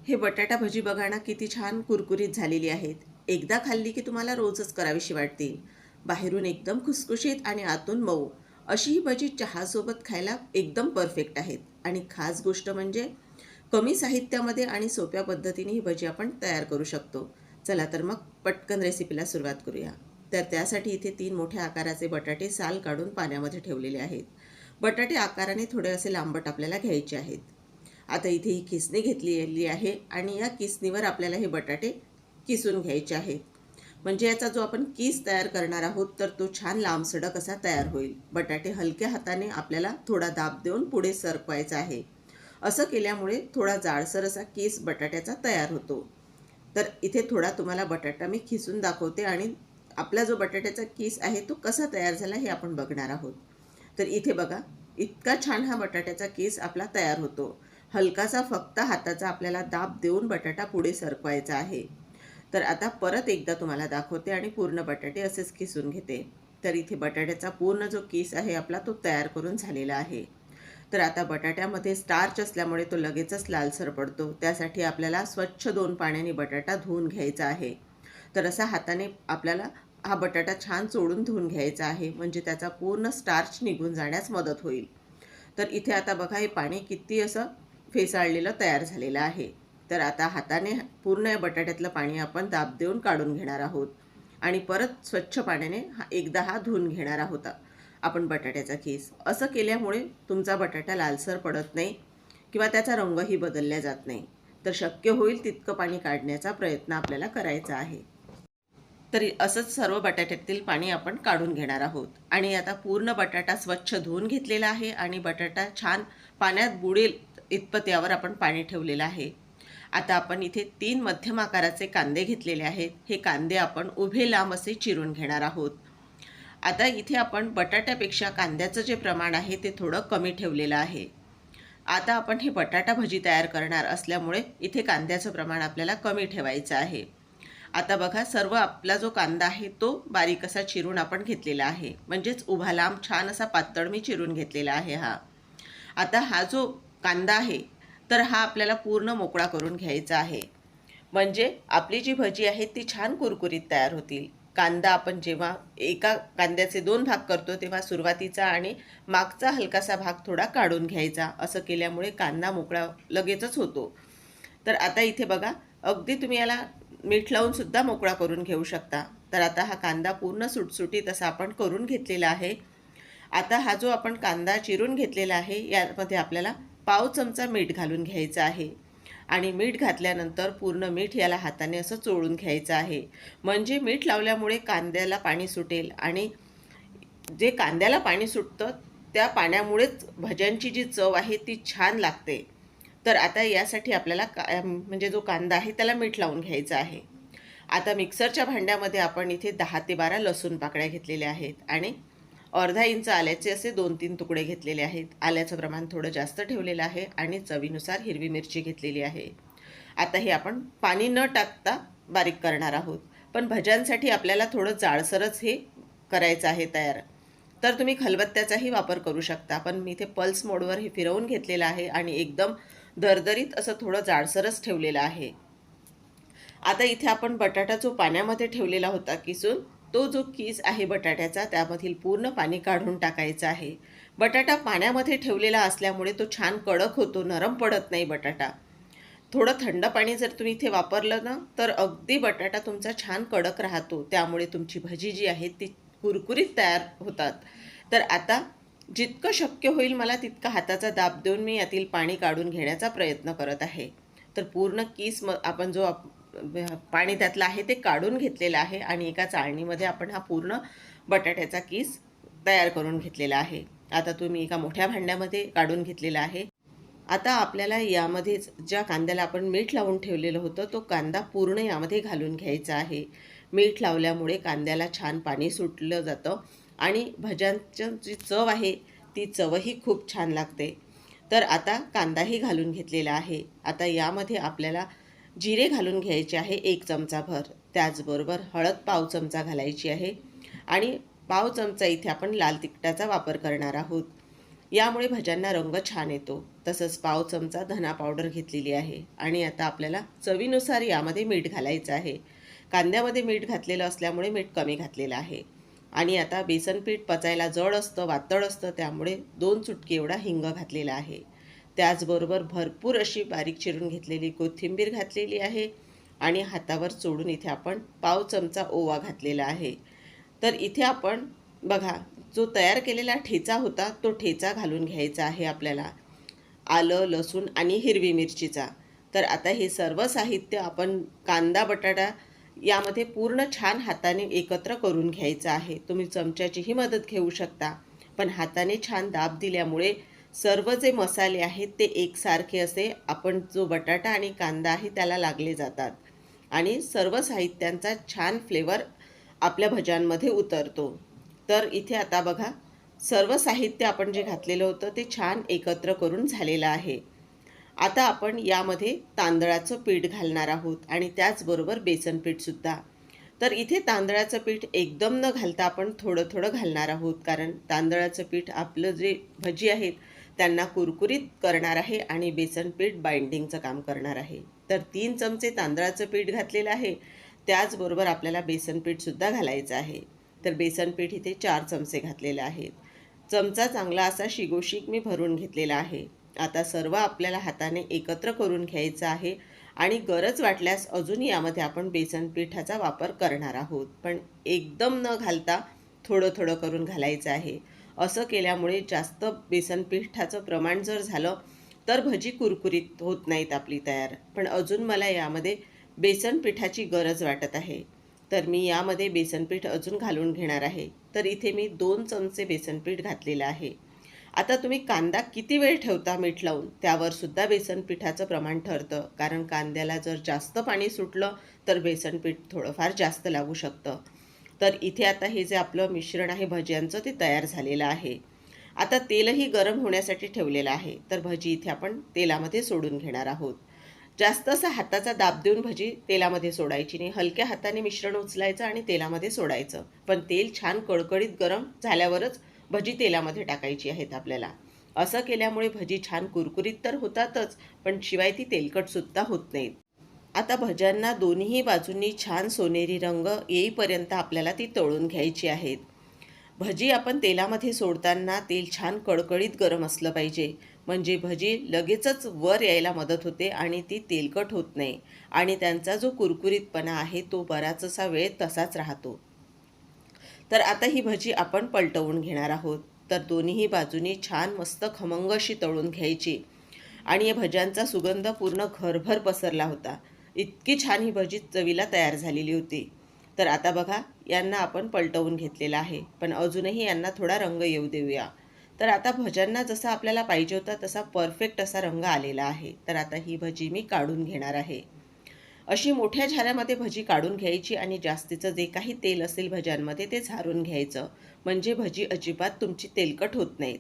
हे बटाटा भजी बघा ना, किती छान कुरकुरीत झालेली आहेत. एकदा खाल्ली की तुम्हाला रोजच करावीशी वाटतील. बाहेरून एकदम खुसखुशीत आणि आतून मऊ अशी ही भजी चहासोबत खायला एकदम परफेक्ट आहेत. आणि खास गोष्ट म्हणजे कमी साहित्यामध्ये आणि सोप्या पद्धतीने ही भजी आपण तयार करू शकतो. चला तर मग पटकन रेसिपीला सुरुवात करूया. तर त्यासाठी इथे 3 मोठ्या आकाराचे बटाटे साल काढून पाण्यामध्ये ठेवलेले आहेत. बटाटे आकाराने थोडे असे लांबट आपल्याला घ्यायचे आहेत. आता इथे ही किसणी घेतलेली आहे आणि या किसणीवर आपल्याला हे बटाटे किसून घ्यायचे आहेत. म्हणजे याचा जो आपण किस तयार करणार आहोत तर तो छान लांबसडक असा तयार होईल. बटाटे हलक्या हाताने आपल्याला थोडा दाब देऊन पुढे सरकवायचा आहे. असं केल्यामुळे थोडा जाडसर असा किस बटाट्याचा तयार होतो. तर इथे थोडा तुम्हाला बटाटा मी खिसून दाखवते आणि आपला जो बटाट्याचा किस आहे तो कसा तयार झाला हे आपण बघणार आहोत. तर इथे बघा, इतका छान हा बटाट्याचा किस आपला तयार होतो. हलकासा फक्त हाताचा आपल्याला दाब देऊन बटाटा पुढे सरकवायचा आहे. तर आता परत एकदा तुम्हाला दाखवते आणि पूर्ण बटाटे असेच किसून घेते. तर इथे बटाट्याचा पूर्ण जो किस आहे आपला तो तयार करून झालेला आहे. तर आता बटाट्यामध्ये स्टार्च असल्यामुळे तो लगेचच लालसर पडतो. त्यासाठी आपल्याला स्वच्छ 2 पाण्याने बटाटा धुवून घ्यायचा आहे. तर असा हाताने आपल्याला हा बटाटा छान चोळून धुवून घ्यायचा आहे, म्हणजे त्याचा पूर्ण स्टार्च निघून जाण्यास मदत होईल. तर इथे आता बघा, हे पाणी किती असं फेसाळलेलं तयार झालेलं आहे. तर आता हाताने पूर्ण या बटाट्यातलं पाणी आपण दाब देऊन काढून घेणार आहोत आणि परत स्वच्छ पाण्याने एकदा धुवून घेणार आहोत आपण बटाट्याचा किस. असं केल्यामुळे तुमचा बटाटा लालसर पडत नाही किंवा त्याचा रंगही बदलला जात नाही. तर शक्य होईल तितकं पाणी काढण्याचा प्रयत्न आपल्याला करायचा आहे. तरी असंच सर्व बटाट्यातील पाणी आपण काढून घेणार आहोत. आणि आता पूर्ण बटाटा स्वच्छ धुवून घेतलेला आहे आणि बटाटा छान पाण्यात बुडेल इतपत यावर आपण पाणी ठेवलेलं आहे. आता आपण इथे 3 मध्यम आकाराचे कांदे घेतलेले आहेत. हे कांदे आपण उभे लांब असे चिरून घेणार आहोत. आता इथे आपण बटाट्यापेक्षा कांद्याचं जे प्रमाण आहे ते थोडं कमी ठेवलेलं आहे. आता आपण हे बटाटा भजी तयार करणार असल्यामुळे इथे कांद्याचं प्रमाण आपल्याला कमी ठेवायचं आहे. आता बघा, सर्व आपला जो कांदा आहे तो बारीक असा चिरून आपण घेतलेला आहे. म्हणजेच उभा लांब छान असा पातळ मी चिरून घेतलेला आहे हा. आता हा जो कांदा आहे तर हा आपल्याला पूर्ण मोकळा करून घ्यायचा आहे. म्हणजे आपली जी भजी आहे ती छान कुरकुरीत तयार होतील. कांदा आपण जेव्हा एका कांद्याचे 2 भाग करतो तेव्हा सुरुवातीचा आणि मागचा हलकासा भाग थोडा काढून घ्यायचा. असं केल्यामुळे कांदा मोकळा लगेचच होतो. तर आता इथे बघा, अगदी तुम्ही याला मीठ लावून सुद्धा मोकळा करून घेऊ शकता. तर आता हा कांदा पूर्ण सुटसुटीत असा आपण करून घेतलेला आहे. आता हा जो आपण कांदा चिरून घेतलेला आहे यामध्ये आपल्याला पाव चमचा मीठ घालून घ्यायचं आहे. आणि मीठ घातल्यानंतर पूर्ण मीठ याला हाताने असं चोळून घ्यायचं आहे. म्हणजे मीठ लावल्यामुळे कांद्याला पाणी सुटेल आणि जे कांद्याला पाणी सुटतं त्या पाण्यामुळेच भज्यांची जी चव आहे ती छान लागते. तर आता यासाठी आपल्याला म्हणजे जो कांदा आहे त्याला मीठ लावून घ्यायचं आहे. आता मिक्सरच्या भांड्यामध्ये आपण इथे 10 ते 12 लसूण पाकळ्या घेतलेल्या आहेत आणि अर्धा इंच आल्याचे असे 2-3 तुकडे घेतलेले आहेत. आल्याचं प्रमाण थोडं जास्त ठेवलेलं आहे आणि चवीनुसार हिरवी मिरची घेतलेली आहे. आता हे आपण पाणी न टाकता बारीक करणार आहोत. पण भज्यांसाठी आपल्याला थोडं जाडसरच हे करायचं आहे तयार. तर तुम्ही खलबत्त्याचाही वापर करू शकता. पण मी इथे पल्स मोडवर हे फिरवून घेतलेलं आहे आणि एकदम दरदरीत असं थोडं जाडसरच ठेवलेलं आहे. आता इथे आपण बटाटा जो पाण्यामध्ये ठेवलेला होता किसून, तो जो किस आहे बटाट्याचा त्यामधील पूर्ण पाणी काढून टाकायचं आहे. बटाटा पाण्यामध्ये ठेवलेला असल्यामुळे तो छान कडक होतो, नरम पडत नाही बटाटा. थोडं थंड पाणी जर तुम्ही इथे वापरलं ना तर अगदी बटाटा तुमचा छान कडक राहतो. त्यामुळे तुमची भजी जी आहे ती कुरकुरीत तयार होतात. तर आता जितकं शक्य होईल मला तितका हाताचा दाब देऊन मी यातील पाणी काढून घेण्याचा प्रयत्न करत आहे. तर पूर्ण किस आपण जो पाणी त्यातलं आहे ते काढून घेतलेलं आहे आणि एका चाळणीमध्ये आपण हा पूर्ण बटाट्याचा किस तयार करून घेतलेला आहे. आता तुम्ही एका मोठ्या भांड्यामध्ये काढून घेतलेला आहे. आता आपल्याला यामध्येच ज्या कांद्याला आपण मीठ लावून ठेवलेलं होतं तो कांदा पूर्ण यामध्ये घालून घ्यायचा आहे. मीठ लावल्यामुळे कांद्याला छान पाणी सुटलं जातं आणि भज्यांची जी चव आहे ती चवही खूप छान लागते. तर आता कांदाही घालून घेतलेला आहे. आता यामध्ये आपल्याला जिरे घालून घ्यायचे आहे 1 चमचाभर. त्याचबरोबर हळद पाव चमचा घालायची आहे आणि पाव चमचा इथे आपण लाल तिखटाचा वापर करणार आहोत. यामुळे भज्यांना रंग छान येतो. तसंच पाव चमचा धना पावडर घेतलेली आहे आणि आता आपल्याला चवीनुसार यामध्ये मीठ घालायचं आहे. कांद्यामध्ये मीठ घातलेलं असल्यामुळे मीठ कमी घातलेलं आहे. आणि आता बेसन पीठ पचायला जड असतं, वातळ असतं, त्यामुळे 2 चुटकी एवढा हिंग घातलेला आहे. त्याचबरोबर भरपूर अशी बारीक चिरून घेतलेली कोथिंबीर घातलेली आहे आणि हातावर चोळून इथे आपण पाव चमचा ओवा घातलेला आहे. तर इथे आपण बघा, जो तयार केलेला ठेचा होता तो ठेचा घालून घ्यायचा आहे आपल्याला, आलं, लसूण आणि हिरवी मिरचीचा. तर आता हे सर्व साहित्य आपण कांदा बटाटा यामध्ये पूर्ण छान हाताने एकत्र करून घ्यायचं आहे. तुम्ही चमच्याचीही मदत घेऊ शकता, पण हाताने छान दाब दिल्यामुळे सर्व जे मसाले आहेत ते एकसारखे असे आपण जो बटाटा आणि कांदा आहे त्याला लागले जातात आणि सर्व साहित्यांचा छान फ्लेवर आपल्या भज्यांमध्ये उतरतो. तर इथे आता बघा, सर्व साहित्य आपण जे घातलेलं होतं ते छान एकत्र करून झालेलं आहे. आता आपण यामध्ये तांदळाचं पीठ घालणार आहोत आणि त्याचबरोबर बेसन पीठसुद्धा. तर इथे तांदळाचं पीठ एकदम न घालता आपण थोडं थोडं घालणार आहोत, कारण तांदळाचं पीठ आपलं जे भजी आहेत त्यांना कुरकुरीत करणार आहे आणि बेसन पीठ बाइंडिंगचं काम करणार आहे. तर 3 चमचे तांदळाचं पीठ घातलेलं आहे. त्याचबरोबर आपल्याला बेसन पीठसुद्धा घालायचं आहे. तर बेसन पीठ इथे 4 चमचे घातलेलं आहे. चमचा चांगला असा शिगोशिक मी भरून घेतलेला आहे. आता सर्व आपल्याला हाताने एकत्र करून घ्यायचं आहे आणि गरज वाटल्यास अजून यामध्ये आपण बेसन पिठाचा वापर करणार आहोत, पण एकदम न घालता थोडं थोडं करून घालायचं आहे. असं केल्यामुळे जास्त बेसन पिठाचं प्रमाण जर झालं तर भजी कुरकुरीत होत नाहीत आपली तयार. पण अजून मला यामध्ये बेसन पिठाची गरज वाटत आहे, तर मी यामध्ये बेसन पीठ अजून घालून घेणार आहे. तर इथे मी 2 चमचे बेसन पीठ घातलेलं आहे. आता तुम्ही कांदा किती वेळ ठेवता मीठ लावून त्यावर सुद्धा बेसन पिठाचं प्रमाण ठरतं, कारण कांद्याला जर जास्त पाणी सुटलं तर बेसन पीठ थोडंफार जास्त लागू शकतं. तर इथे आता हे जे आपलं मिश्रण आहे भज्यांचं ते तयार झालेलं आहे. आता तेलही गरम होण्यासाठी ठेवलेलं आहे. तर भजी इथे आपण तेलामध्ये सोडून घेणार आहोत. जास्त असा हाताचा दाब देऊन भजी तेलामध्ये सोडायची नाही. हलक्या हाताने मिश्रण उचलायचं आणि तेलामध्ये सोडायचं. पण तेल छान कडकडीत गरम झाल्यावरच भजी तेलामध्ये टाकायची आहेत आपल्याला. असं केल्यामुळे भजी छान कुरकुरीत तर होतातच, पण शिवाय ती तेलकटसुद्धा होत नाहीत. आता भज्यांना दोन्ही बाजूंनी छान सोनेरी रंग येईपर्यंत आपल्याला ती तळून घ्यायची आहेत. भजी आपण तेलामध्ये सोडताना तेल छान कडकडीत गरम असलं पाहिजे, म्हणजे भजी लगेचच वर यायला मदत होते आणि ती तेलकट होत नाही आणि त्यांचा जो कुरकुरीतपणा आहे तो बराच असा वेळ तसाच राहतो. तर आता ही भजी आपण पलटवून घेणार आहोत. तर दोन्ही बाजूनी छान मस्त खमंग अशी तळून घ्यायची आणि या भज्यांचा सुगंध पूर्ण घरभर पसरला होता. इतकी छान ही भजी चवीला तयार झालेली होती. तर आता बघा, यांना आपण पलटवून घेतलेलं आहे, पण अजूनही यांना थोडा रंग येऊ देऊया. तर आता भज्यांना जसा आपल्याला पाहिजे होता तसा परफेक्ट असा रंग आलेला आहे. तर आता ही भजी मी काढून घेणार आहे. अशी मोठ्या झाऱ्यामध्ये भजी काढून घ्यायची आणि जास्तीचं जे काही तेल असेल भज्यांमध्ये ते झारून घ्यायचं, म्हणजे भजी अजिबात तुमची तेलकट होत नाहीत.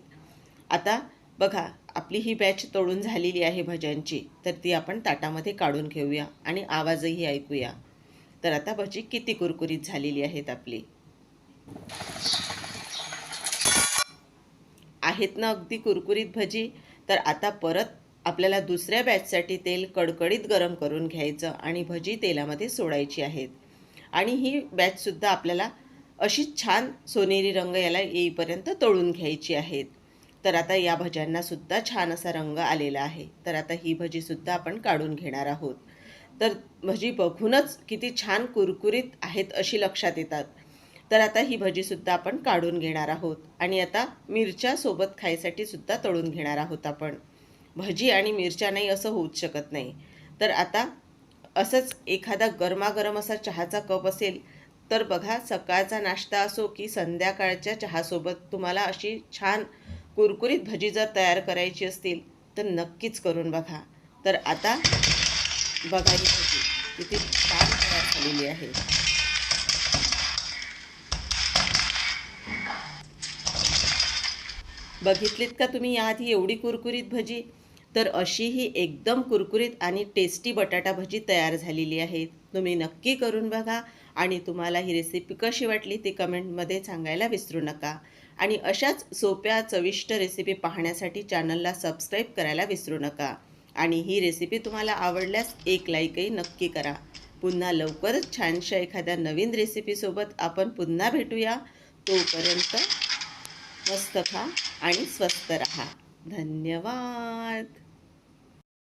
आता बघा, आपली ही बॅच तळून झालेली आहे भज्यांची. तर ती आपण ताटामध्ये काढून घेऊया आणि आवाजही ऐकूया. तर आता भजी किती कुरकुरीत झालेली आहेत आपली. आहेत ना अगदी कुरकुरीत भजी. तर आता परत आपल्याला दुसऱ्या बॅचसाठी तेल कडकडीत गरम करून घ्यायचं आणि भजी तेलामध्ये सोडायची आहेत. आणि ही बॅचसुद्धा आपल्याला अशीच छान सोनेरी रंग याला येईपर्यंत तळून घ्यायची आहेत. तर आता या भज्यांनासुद्धा छान असा रंग आलेला आहे. तर आता ही भजीसुद्धा आपण काढून घेणार आहोत. तर भजी बघूनच किती छान कुरकुरीत आहेत अशी लक्षात येतात. तर आता ही भजीसुद्धा आपण काढून घेणार आहोत आणि आता मिरच्या सोबत खायसाठी सुद्धा तळून घेणार आहोत आपण. भजी आणि मिरच्या नाही असं होऊच शकत नाही. तर आता असंच एखादा गरमागरम असा चहाचा कप असेल तर बघा, सकाळचा नाश्ता असो की संध्याकाळच्या चहासोबत तुम्हाला अशी छान कुरकुरीत भजी जर तयार करायची असतील तर नक्कीच करून बघा. तर आता बघा ही भजी किती छान तयार झालेली आहे. बघितलीत का तुम्ही याआधी एवढी कुरकुरीत भजी? तर अशी ही एकदम कुरकुरीत आणि टेस्टी बटाटा भजी तयार झालेली आहे. तुम्ही नक्की करून बघा आणि तुम्हाला ही रेसिपी कशी वाटली ते कमेंटमध्ये सांगायला विसरू नका. आणि अशाच सोप्या चविष्ट रेसिपी पाहण्यासाठी चॅनलला सबस्क्राईब करायला विसरू नका. आणि ही रेसिपी तुम्हाला आवडल्यास एक लाईकही नक्की करा. पुन्हा लवकरच छानशा एखाद्या नवीन रेसिपीसोबत आपण पुन्हा भेटूया. तोपर्यंत मस्त खा आणि स्वस्त रहा. धन्यवाद.